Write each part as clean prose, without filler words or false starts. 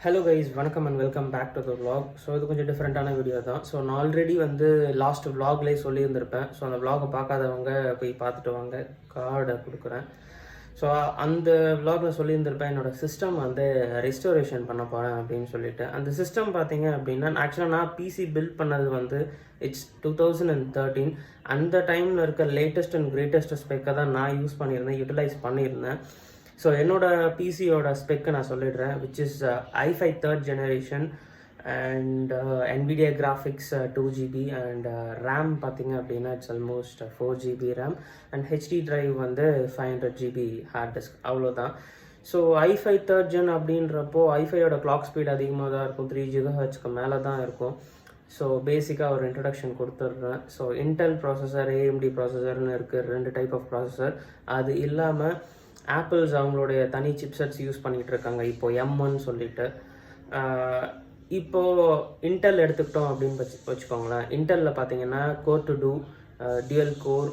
Hello guys, வணக்கம் and welcome back to the vlog. So இது கொஞ்சம் டிஃப்ரெண்ட்டான வீடியோ தான். ஸோ நான் ஆல்ரெடி லாஸ்ட் vlogலேயே சொல்லியிருந்திருப்பேன். ஸோ அந்த vlogை பார்க்காதவங்க போய் பார்த்துட்டு வாங்க, கார்டை கொடுக்குறேன். ஸோ அந்த vlogல சொல்லியிருந்திருப்பேன் என்னோடய சிஸ்டம் ரெஸ்டோரேஷன் பண்ண போகிறேன் அப்படின்னு சொல்லிட்டு. அந்த சிஸ்டம் பார்த்தீங்க அப்படின்னா, ஆக்சுவலாக நான் பிசி பில்ட் பண்ணது இட்ஸ் 2013. அந்த டைமில் இருக்க லேட்டஸ்ட் அண்ட் கிரேட்டஸ்ட் ஸ்பெக்கை தான் நான் யூட்டிலைஸ் பண்ணியிருந்தேன். ஸோ என்னோடய பிசியோட ஸ்பெக்கை நான் சொல்லிடுறேன், which is i5 3rd generation and NVIDIA graphics 2GB and RAM பார்த்தீங்க அப்படின்னா it's almost 4GB RAM and HD drive 500GB hard disk, அவ்வளோதான். ஸோ i5 3rd gen அப்படின்றப்போ i5யோட கிளாக் ஸ்பீட் அதிகமாக தான் இருக்கும், 3 GHz மேலே தான் இருக்கும். ஸோ பேசிக்காக ஒரு இன்ட்ரடக்ஷன் கொடுத்துட்றேன். ஸோ இன்டெல் ப்ராசஸர், AMD ப்ராசஸர்னு இருக்குது, 2 டைப் ஆஃப் ப்ராசஸர். அது இல்லாமல் ஆப்பிள்ஸ் அவங்களுடைய தனி சிப்செட்ஸ் யூஸ் பண்ணிகிட்டு இருக்காங்க இப்போது, M1 சொல்லிட்டு. இப்போது இன்டெல் எடுத்துக்கிட்டோம் அப்படின்னு வச்சுக்கோங்களேன். இன்டெல்லில் பார்த்தீங்கன்னா core two duo, dual core,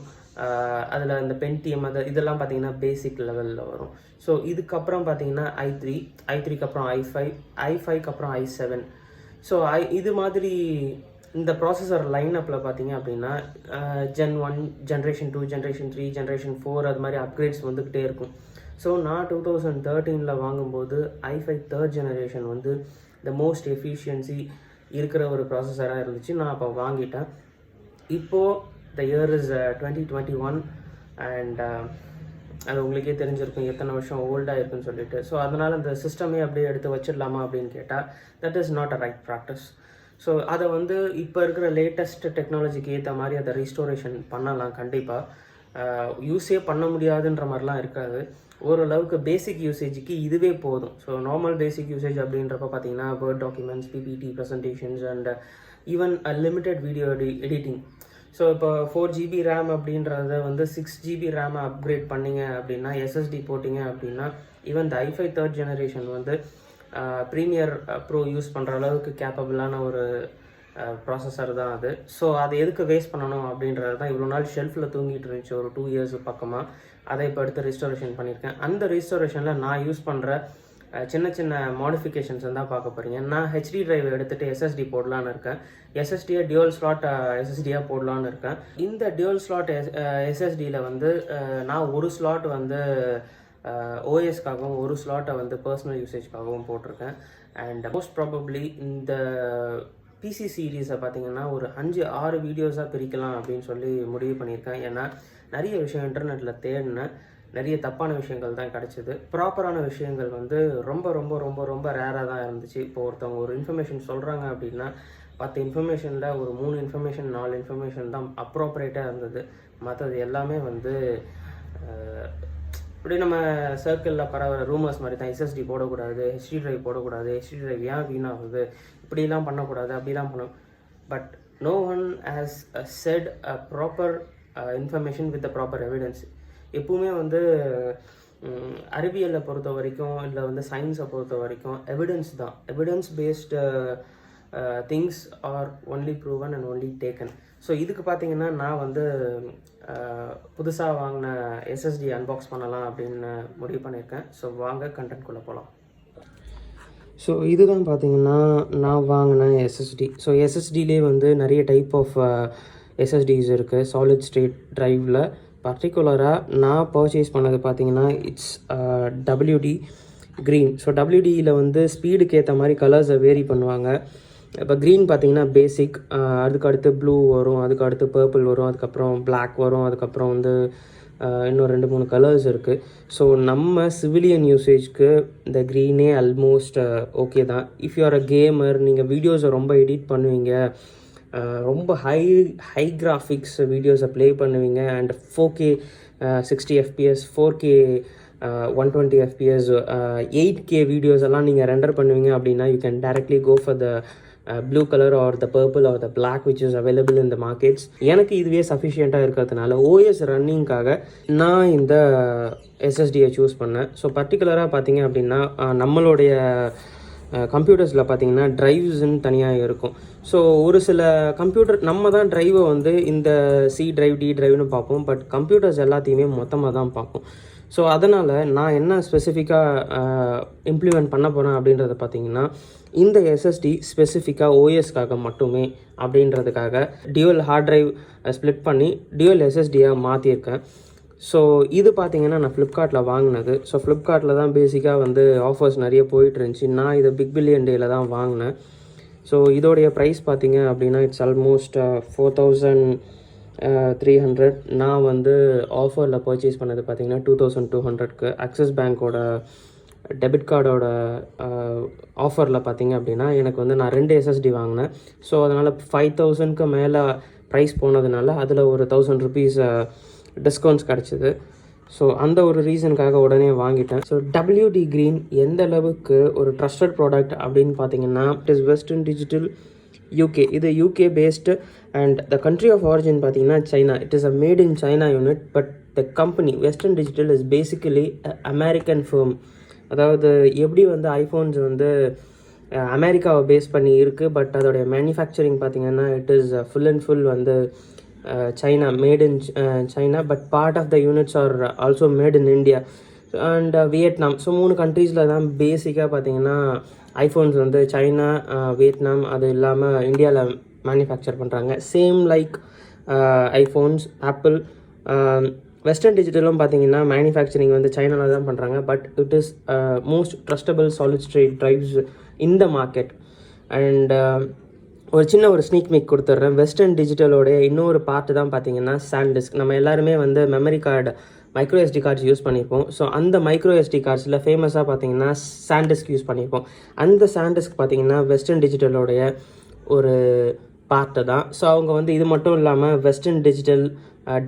அதில் இந்த பென்டிஎம் இதெல்லாம் பார்த்தீங்கன்னா பேசிக் லெவலில் வரும். ஸோ இதுக்கப்புறம் பார்த்தீங்கன்னா i3க்கு அப்புறம் i5க்கு அப்புறம் i7. ஸோ இது மாதிரி இந்த ப்ராசஸர் லைனப்பில் பார்த்தீங்க அப்படின்னா Gen 1, Generation 2, Generation 3, Generation 4 அது மாதிரி அப்கிரேட்ஸ் வந்துக்கிட்டே இருக்கும். ஸோ நான் 2013 வாங்கும்போது i5 3rd generation the most efficiency இருக்கிற ஒரு ப்ராசஸராக இருந்துச்சு. நான் அப்போ வாங்கிட்டேன். இப்போது த இயர் இஸ் 2021 அண்ட் அது உங்களுக்கே தெரிஞ்சிருக்கும் எத்தனை வருஷம் ஓல்டாக இருக்குன்னு சொல்லிட்டு. ஸோ அதனால் அந்த சிஸ்டமே அப்படியே எடுத்து வச்சிடலாமா அப்படின்னு கேட்டால் that is not a right practice. So அதை இப்போ இருக்கிற லேட்டஸ்ட் டெக்னாலஜிக்கு ஏற்ற மாதிரி அதை ரீஸ்டோரேஷன் பண்ணலாம். கண்டிப்பாக யூஸே பண்ண முடியாதுன்ற மாதிரிலாம் இருக்காது. ஓரளவுக்கு பேசிக் யூசேஜுக்கு இதுவே போதும். ஸோ நார்மல் பேசிக் யூசேஜ் அப்படின்றப்ப பார்த்தீங்கன்னா Word documents, PPT presentations and even limited video editing. So இப்போ 4GB ரேம் அப்படின்றத 6GB ரேமை அப்கிரேட் பண்ணிங்க அப்படின்னா, SSD போட்டிங்க அப்படின்னா, even the i5 3rd generation Premiere Pro use பண்ணுற அளவுக்கு கேப்பபிளான ஒரு ப்ராசஸர் தான் அது. ஸோ அதை எதுக்கு வேஸ்ட் பண்ணணும் அப்படின்றது தான் இவ்வளோ நாள் ஷெல்ஃபில் தூங்கிட்டு இருந்துச்சு ஒரு 2 years பக்கமாக. அதை இப்போ எடுத்து ரிஸ்டோரேஷன் பண்ணியிருக்கேன். அந்த ரிஸ்டோரேஷனில் நான் யூஸ் பண்ணுற சின்ன சின்ன மாடிஃபிகேஷன்ஸ் தான் பார்க்க போகிறீங்க. நான் ஹெச்டி ட்ரைவ் எடுத்துகிட்டு SSD போடலான்னு இருக்கேன். SSDயை டியூவல் ஸ்லாட் SSDயாக போடலான்னு இருக்கேன். இந்த டியூவல் ஸ்லாட் SSDயில் நான் ஒரு ஸ்லாட் OSக்காகவும் ஒரு ஸ்லாட்டை பர்சனல் யூசேஜ்க்காகவும் போட்டிருக்கேன். அண்ட் மோஸ்ட் ப்ராபப்ளி இந்த பிசி சீரீஸை பார்த்தீங்கன்னா ஒரு 5-6 வீடியோஸாக பிரிக்கலாம் அப்படின்னு சொல்லி முடிவு பண்ணியிருக்கேன். ஏன்னா நிறைய விஷயம் இன்டர்நெட்டில் தேடினேன், நிறைய தப்பான விஷயங்கள் தான் கிடச்சிது. ப்ராப்பரான விஷயங்கள் ரொம்ப ரொம்ப ரொம்ப ரொம்ப ரேராக தான் இருந்துச்சு. இப்போ ஒருத்தவங்க ஒரு இன்ஃபர்மேஷன் சொல்கிறாங்க அப்படின்னா 10 இன்ஃபர்மேஷனில் ஒரு 3 இன்ஃபர்மேஷன் 4 இன்ஃபர்மேஷன் தான் அப்ரோப்ரேட்டாக இருந்தது. மற்றது எல்லாமே இப்படி நம்ம சர்க்கிளில் பரவ ரூமர்ஸ் மாதிரி தான். SSD போடக்கூடாது, ஹெச்டி ட்ரைவ் போடக்கூடாது, ஹெச்டி ட்ரைவ் ஏன் வீணாகுது, இப்படிலாம் பண்ணக்கூடாது, அப்படிலாம் பண்ணணும். But no one has said a proper information with a proper evidence. எப்பவுமே அறிவியலை பொறுத்த வரைக்கும் இல்லை சயின்ஸை பொறுத்த வரைக்கும் எவிடன்ஸ் தான். Evidence based things are only proven and only taken. So இதுக்கு பார்த்தீங்கன்னா நான் புதுசாக வாங்கின SSD அன்பாக்ஸ் பண்ணலாம் அப்படின்னு முடிவு பண்ணியிருக்கேன். ஸோ வாங்க கண்டென்ட்குள்ளே போகலாம். ஸோ இதுதான் பார்த்தீங்கன்னா நான் வாங்கின SSD. ஸோ SSDலே நிறைய டைப் ஆஃப் SSDs இருக்குது. சாலிட் ஸ்டேட் ட்ரைவில் பர்டிகுலராக நான் பர்ச்சேஸ் பண்ணது பார்த்தீங்கன்னா இட்ஸ் WD க்ரீன். ஸோ WDயில் ஸ்பீடுக்கு ஏற்ற மாதிரி கலர்ஸை வேரி பண்ணுவாங்க. இப்போ க்ரீன் பார்த்தீங்கன்னா பேசிக், அதுக்கு அடுத்து ப்ளூ வரும், அதுக்கு அடுத்து பர்பிள் வரும், அதுக்கப்புறம் பிளாக் வரும், அதுக்கப்புறம் இன்னும் 2-3 கலர்ஸ் இருக்குது. ஸோ நம்ம சிவிலியன் யூசேஜ்க்கு இந்த க்ரீனே ஆல்மோஸ்ட் ஓகே தான். If you are a gamer, நீங்கள் வீடியோஸை ரொம்ப எடிட் பண்ணுவீங்க, ரொம்ப ஹை கிராஃபிக்ஸ் வீடியோஸை ப்ளே பண்ணுவீங்க and 4K 60 FPS, 4K 120 FPS, 8K videos எல்லாம் நீங்கள் ரெண்டர் பண்ணுவீங்க அப்படின்னா you can directly go for the blue color or the purple or the black which is available in the markets. எனக்கு இதுவே சஃபிஷியண்ட்டாக இருக்கிறதுனால OS ரன்னிங்காக நான் இந்த SSDயை சூஸ் பண்ணேன். ஸோ பர்டிகுலராக பார்த்தீங்க அப்படின்னா நம்மளுடைய கம்ப்யூட்டர்ஸில் பார்த்தீங்கன்னா ட்ரைவ்ஸ்ன்னு தனியாக இருக்கும். ஸோ ஒரு சில கம்ப்யூட்டர் நம்ம தான் ட்ரைவை இந்த C ட்ரைவ் D ட்ரைவ்னு பார்ப்போம். பட் கம்ப்யூட்டர்ஸ் எல்லாத்தையுமே மொத்தமாக தான் பார்ப்போம். ஸோ அதனால் நான் என்ன ஸ்பெசிஃபிக்காக இம்ப்ளிமெண்ட் பண்ண போகிறேன் அப்படின்றத பார்த்திங்கன்னா, இந்த எஸ்எஸ்டி ஸ்பெசிஃபிக்காக ஓஎஸ்க்காக மட்டுமே அப்படின்றதுக்காக டியூவல் ஹார்ட் ட்ரைவ் ஸ்ப்ளிட் பண்ணி டியூவல் எஸ்எஸ்டியாக மாற்றியிருக்கேன். ஸோ இது பார்த்திங்கன்னா நான் ஃப்ளிப்கார்ட்டில் வாங்கினது. ஸோ ஃப்ளிப்கார்ட்டில் தான் பேசிக்காக வந்து ஆஃபர்ஸ் நிறைய போயிட்டு இருந்துச்சு. நான் இதை பிக் பில்லியன் டேயில் தான் வாங்கினேன். ஸோ இதோடைய ப்ரைஸ் பார்த்திங்க அப்படின்னா இட்ஸ் ஆல்மோஸ்ட் 4300. நான் வந்து ஆஃபரில் பர்ச்சேஸ் பண்ணது பார்த்திங்கன்னா 2200க்கு. ஆக்சிஸ் பேங்க்கோட டெபிட் கார்டோட ஆஃபரில் பார்த்திங்க அப்படின்னா எனக்கு வந்து நான் 2 எஸ்எஸ்டி வாங்கினேன். ஸோ அதனால் 5000க்கு மேலே ப்ரைஸ் போனதுனால அதில் ஒரு 1000 ருபீஸ் டிஸ்கவுண்ட்ஸ் கிடச்சிது. ஸோ அந்த ஒரு ரீசனுக்காக உடனே வாங்கிட்டேன். ஸோ WD Green எந்த அளவுக்கு ஒரு ட்ரஸ்டட் ப்ராடக்ட் அப்படின்னு பார்த்தீங்கன்னா, it is Western Digital UK. இது UK based and the country of origin பார்த்தீங்கன்னா China. It is a made in China unit. But the company Western Digital is basically American firm. அதாவது எப்படி வந்து iPhones வந்து அமெரிக்காவை base பண்ணி இருக்குது, but அதோடைய மேனுஃபேக்சரிங் பார்த்திங்கன்னா it is full and full வந்து China, made in China, but part of the units are also made in India and Vietnam. So 3 கண்ட்ரீஸில் தான் பேசிக்காக பார்த்தீங்கன்னா ஐஃபோன்ஸ் வந்து சைனா, வியட்நாம், அது இல்லாமல் இந்தியாவில் மேனுஃபேக்சர் பண்ணுறாங்க. Same like iPhones, Apple, Western டிஜிட்டலும் பார்த்தீங்கன்னா மேனுஃபேக்சரிங் வந்து சைனாவில் தான் பண்ணுறாங்க. But it is most trustable solid state drives in the market. And ஒரு சின்ன ஒரு ஸ்னீக் மீக் கொடுத்துட்றேன். வெஸ்டர்ன் டிஜிட்டலோடைய இன்னொரு பார்ட்டு தான் பார்த்தீங்கன்னா சாண்டிஸ்க். நம்ம எல்லாருமே வந்து memory card, micro SD cards use பண்ணியிருப்போம். ஸோ அந்த மைக்ரோ எஸ்டி கார்ட்ஸில் ஃபேமஸாக பார்த்தீங்கன்னா சாண்டிஸ்க் யூஸ் பண்ணியிருப்போம். அந்த சாண்டிஸ்க் பார்த்தீங்கன்னா வெஸ்டர்ன் டிஜிட்டலோடைய ஒரு பார்ட்டு தான். ஸோ அவங்க வந்து இது மட்டும் இல்லாமல் western digital,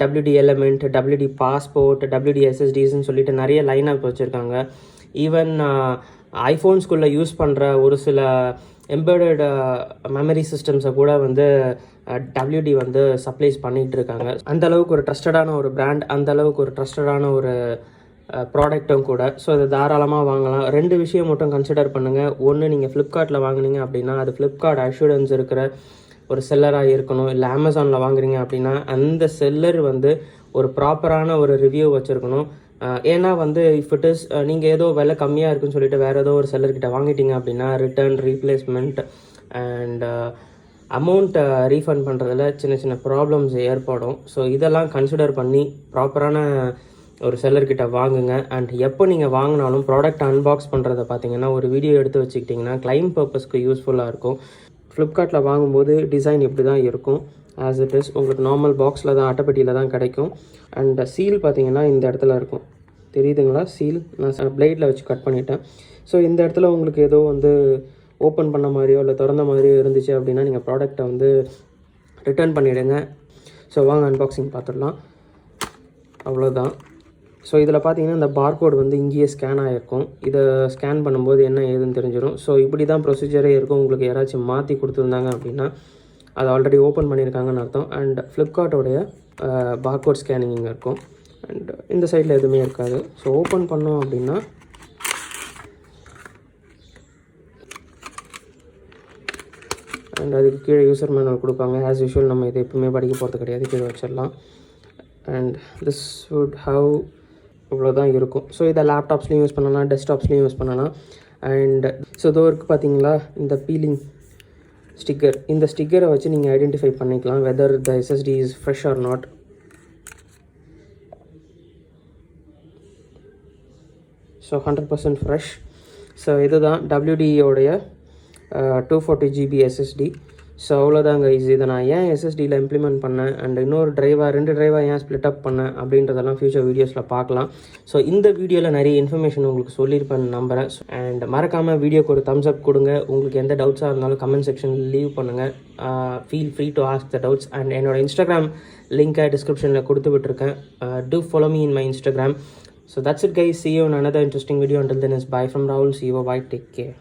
WD element, WD passport, WD SSDஸ்ன்னு சொல்லிட்டு நிறைய லைன் அப் வச்சுருக்காங்க. ஈவன் ஐஃபோன்ஸ்குள்ளே யூஸ் பண்ணுற ஒரு சில எம்பெடட் மெமரி சிஸ்டம்ஸை கூட வந்து WD வந்து சப்ளைஸ் பண்ணிகிட்டு இருக்காங்க. அந்தளவுக்கு ஒரு ட்ரஸ்டடான ஒரு பிராண்ட், அந்தளவுக்கு ஒரு ட்ரஸ்டடான ஒரு ப்ராடக்ட்டும் கூட. ஸோ இது தாராளமாக வாங்கலாம். 2 விஷயம் மட்டும் கன்சிடர் பண்ணுங்கள். ஒன்று, நீங்கள் ஃப்ளிப்கார்ட்டில் வாங்கினீங்க அப்படின்னா அது ஃப்ளிப்கார்ட் அஷூரன்ஸ் இருக்கிற ஒரு செல்லராக இருக்கணும். இல்லை அமேசானில் வாங்குறீங்க அப்படின்னா அந்த செல்லர் வந்து ஒரு ப்ராப்பரான ஒரு ரிவ்யூ வச்சுருக்கணும். ஏன்னா வந்து இஃப் இட் இஸ் நீங்கள் ஏதோ விலை கம்மியாக இருக்குன்னு சொல்லிட்டு வேறு ஏதோ ஒரு செல்லர்கிட்ட வாங்கிட்டீங்க அப்படின்னா ரிட்டர்ன், ரீப்ளேஸ்மெண்ட் அண்ட் அமௌண்ட்டை ரீஃபண்ட் பண்ணுறதுல சின்ன சின்ன ப்ராப்ளம்ஸ் ஏற்படும். ஸோ இதெல்லாம் கன்சிடர் பண்ணி ப்ராப்பரான ஒரு செல்லர்கிட்ட வாங்குங்க. அண்ட் எப்போ நீங்கள் வாங்கினாலும் ப்ராடக்ட் அன்பாக்ஸ் பண்ணுறதை பார்த்தீங்கன்னா ஒரு வீடியோ எடுத்து வச்சுக்கிட்டிங்கன்னா கிளைம் பர்பஸ்க்கு யூஸ்ஃபுல்லாக இருக்கும். ஃப்ளிப்கார்ட்டில் வாங்கும்போது டிசைன் இப்படி தான் இருக்கும். ஆஸ் இட் இஸ் உங்களுக்கு நார்மல் பாக்ஸில் தான், அட்டைப்பெட்டியில் தான் கிடைக்கும். அண்ட் சீல் பார்த்தீங்கன்னா இந்த இடத்துல இருக்கும், தெரியுதுங்களா? சீல் நான் பிளேடில் வச்சு கட் பண்ணிட்டேன். ஸோ இந்த இடத்துல உங்களுக்கு ஏதோ வந்து ஓப்பன் பண்ண மாதிரியோ இல்லை திறந்த மாதிரியோ இருந்துச்சு அப்படின்னா நீங்கள் ப்ராடக்டை வந்து ரிட்டர்ன் பண்ணிவிடுங்க. ஸோ வாங்க அன்பாக்சிங் பார்த்துடலாம். அவ்வளோதான். ஸோ இதில் பார்த்தீங்கன்னா இந்த பார்கோடு வந்து இங்கேயே ஸ்கேன் ஆகிருக்கும். இதை ஸ்கேன் பண்ணும்போது என்ன ஏதுன்னு தெரிஞ்சிடும். ஸோ இப்படி தான் ப்ரொசீஜரே இருக்கும். உங்களுக்கு யாராச்சும் மாற்றி கொடுத்துருந்தாங்க அப்படின்னா அதை ஆல்ரெடி ஓப்பன் பண்ணியிருக்காங்கன்னு அர்த்தம். அண்ட் ஃப்ளிப்கார்ட்டோடைய பார்கோட் ஸ்கேனிங் இங்கே இருக்கும். அண்ட் இந்த சைடில் எதுவுமே இருக்காது. ஸோ ஓப்பன் பண்ணோம் அப்படின்னா அண்ட் அதுக்கு கீழே யூசர் மேனுவல் கொடுப்பாங்க. ஆஸ் யூஷுவல் நம்ம இதை எப்பவுமே படிக்க போகிறது கிடையாது, கீழே வச்சிடலாம். அண்ட் திஸ் வுட் ஹவ் இவ்வளோதான் இருக்கும். ஸோ இதை லேப்டாப்ஸ்லேயும் யூஸ் பண்ணலாம், டெஸ்க்டாப்ஸ்லேயும் யூஸ் பண்ணலாம். அண்ட் ஸோ இதோ இருக்குது பார்த்தீங்களா இந்த பீலிங் ஸ்டிக்கர். இந்த ஸ்டிக்கரை வச்சு நீங்கள் ஐடென்டிஃபை பண்ணிக்கலாம் whether the SSD is fresh or not. So 100% fresh. So இதுதான் WD-யோடைய 240 GB SSD. ஸோ அவ்வளோதாங்க ஈஸி. இதை நான் ஏன் SSDயில் இம்ப்ளிமெண்ட் பண்ணேன் அண்ட் இன்னொரு ட்ரைவாக 2 ட்ரைவாக ஏன் ஸ்ப்ளிட் அப் பண்ணேன் அப்படின்றதெல்லாம் ஃபியூச்சர் வீடியோஸில் பார்க்கலாம். ஸோ இந்த வீடியோவில் நிறைய இன்ஃபர்மேஷன் உங்களுக்கு சொல்லியிருப்பேன்னு நம்புகிறேன். அண்ட் மறக்காமல் வீடியோக்கு ஒரு தம்ஸ் அப் கொடுங்க. உங்களுக்கு எந்த டவுட்ஸாக இருந்தாலும் கமெண்ட் செக்ஷனில் லீவ் பண்ணுங்கள். Feel free to ask the doubts. And என்னோட இன்ஸ்டாகிராம் லிங்கை டிஸ்கிரிப்ஷனில் கொடுத்து விட்டுருக்கேன். Do follow me in my Instagram. So that's it guys. See you in another interesting video. Until then, it's bye from Rahul. See you. Bye. Take care.